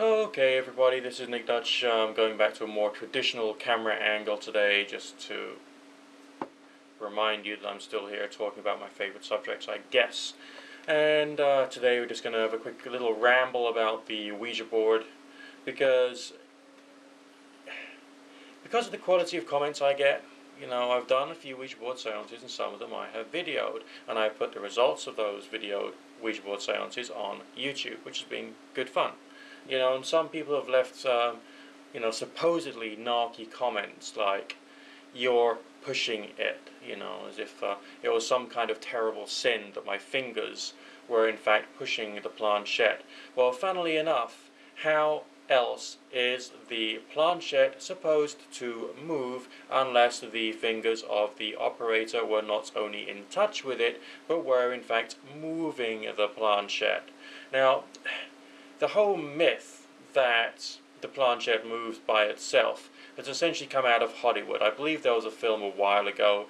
Okay everybody, this is Nick Dutch. Going back to a more traditional camera angle today, just to remind you that I'm still here talking about my favorite subjects, I guess. And today we're just going to have a quick little ramble about the Ouija board, because of the quality of comments I get. You know, I've done a few Ouija board seances, and some of them I have videoed, and I've put the results of those videoed Ouija board seances on YouTube, which has been good fun. You know, and some people have left, you know, supposedly narky comments like, "You're pushing it," you know, as if it was some kind of terrible sin that my fingers were in fact pushing the planchette. Well, funnily enough, how else is the planchette supposed to move unless the fingers of the operator were not only in touch with it, but were in fact moving the planchette? Now, the whole myth that the planchette moves by itself has essentially come out of Hollywood. I believe there was a film a while ago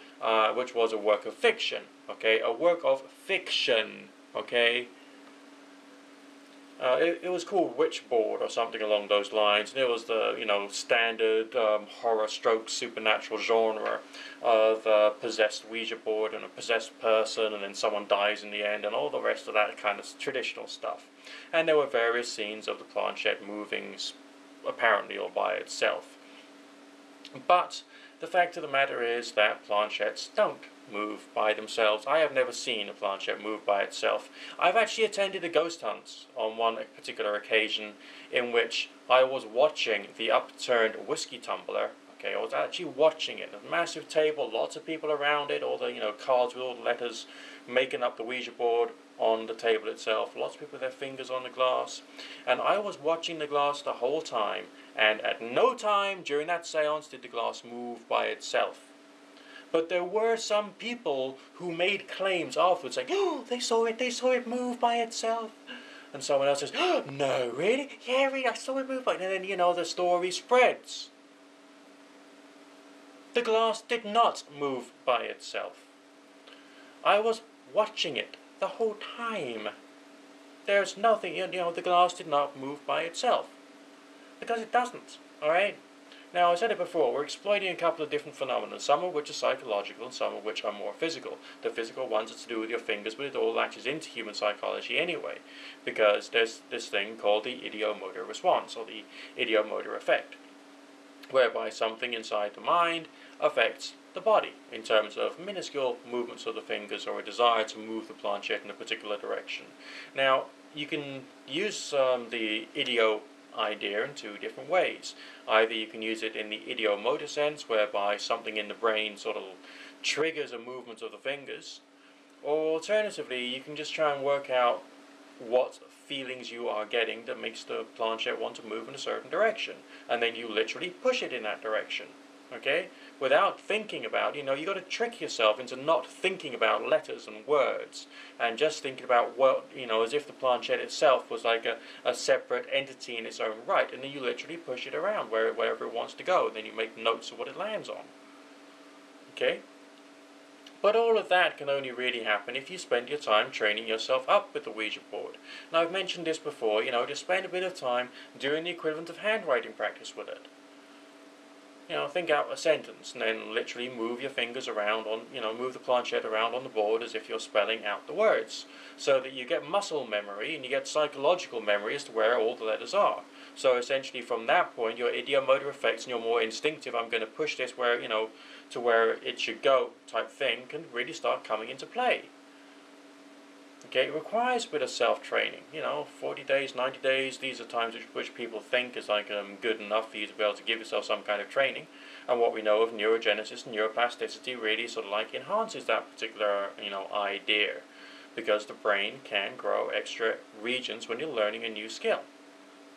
which was a work of fiction, okay? A work of fiction, okay? It was called Ouija Board or something along those lines, and it was the, you know, standard horror stroke supernatural genre of possessed Ouija board and a possessed person, and then someone dies in the end, and all the rest of that kind of traditional stuff. And there were various scenes of the planchette moving apparently all by itself. But the fact of the matter is that planchettes don't move by themselves. I have never seen a planchette move by itself. I've actually attended a ghost hunt on one particular occasion in which I was watching the upturned whiskey tumbler. Okay, I was actually watching it. A massive table, lots of people around it, all the, you know, cards with all the letters making up the Ouija board on the table itself. Lots of people with their fingers on the glass. And I was watching the glass the whole time, and at no time during that seance did the glass move by itself. But there were some people who made claims afterwards, saying, "Oh, they saw it move by itself." And someone else says, "Oh, no, really? Yeah, really, I saw it move by." And then, you know, the story spreads. The glass did not move by itself. I was watching it the whole time. There's nothing, you know, the glass did not move by itself. Because it doesn't, alright? Now, I said it before, we're exploiting a couple of different phenomena, some of which are psychological and some of which are more physical. The physical ones are to do with your fingers, but it all latches into human psychology anyway, because there's this thing called the ideomotor response, or the ideomotor effect, whereby something inside the mind affects the body in terms of minuscule movements of the fingers or a desire to move the planchette in a particular direction. Now, you can use the ideo idea in two different ways. Either you can use it in the ideomotor sense, whereby something in the brain sort of triggers a movement of the fingers, or alternatively you can just try and work out what feelings you are getting that makes the planchette want to move in a certain direction, and then you literally push it in that direction, okay? Without thinking about, you know, you got to trick yourself into not thinking about letters and words, and just thinking about what, you know, as if the planchette itself was like a separate entity in its own right, and then you literally push it around wherever it wants to go, and then you make notes of what it lands on, okay? But all of that can only really happen if you spend your time training yourself up with the Ouija board. Now, I've mentioned this before, you know, just spend a bit of time doing the equivalent of handwriting practice with it. You know, think out a sentence and then literally move your fingers around on, you know, move the planchette around on the board as if you're spelling out the words, so that you get muscle memory and you get psychological memory as to where all the letters are. So essentially from that point, your ideomotor effects and your more instinctive, I'm going to push this where, you know, to where it should go type thing can really start coming into play. Okay, it requires a bit of self-training, you know, 40 days, 90 days, these are times which people think is like good enough for you to be able to give yourself some kind of training. And what we know of neurogenesis and neuroplasticity really sort of like enhances that particular, you know, idea, because the brain can grow extra regions when you're learning a new skill.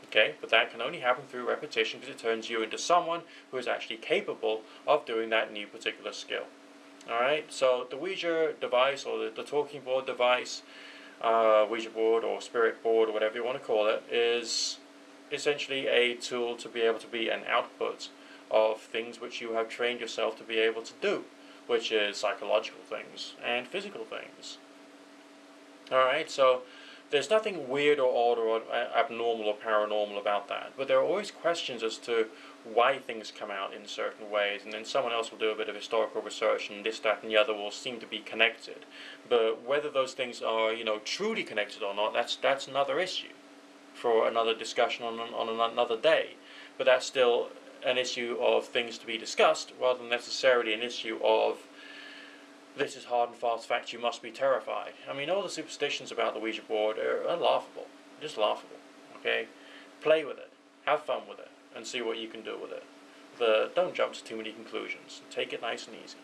Okay, but that can only happen through repetition, because it turns you into someone who is actually capable of doing that new particular skill. Alright, so the Ouija device, or the talking board device, Ouija board or spirit board or whatever you want to call it, is essentially a tool to be able to be an output of things which you have trained yourself to be able to do, which is psychological things and physical things. Alright, so There's nothing weird or odd or abnormal or paranormal about that, but there are always questions as to why things come out in certain ways, and then someone else will do a bit of historical research, and this, that, and the other will seem to be connected. But whether those things are, truly connected or not, that's another issue for another discussion on another day. But that's still an issue of things to be discussed, rather than necessarily an issue of this is hard and fast fact, you must be terrified. I mean, all the superstitions about the Ouija board are laughable. Just laughable. Okay? Play with it. Have fun with it. And see what you can do with it. Don't jump to too many conclusions. Take it nice and easy.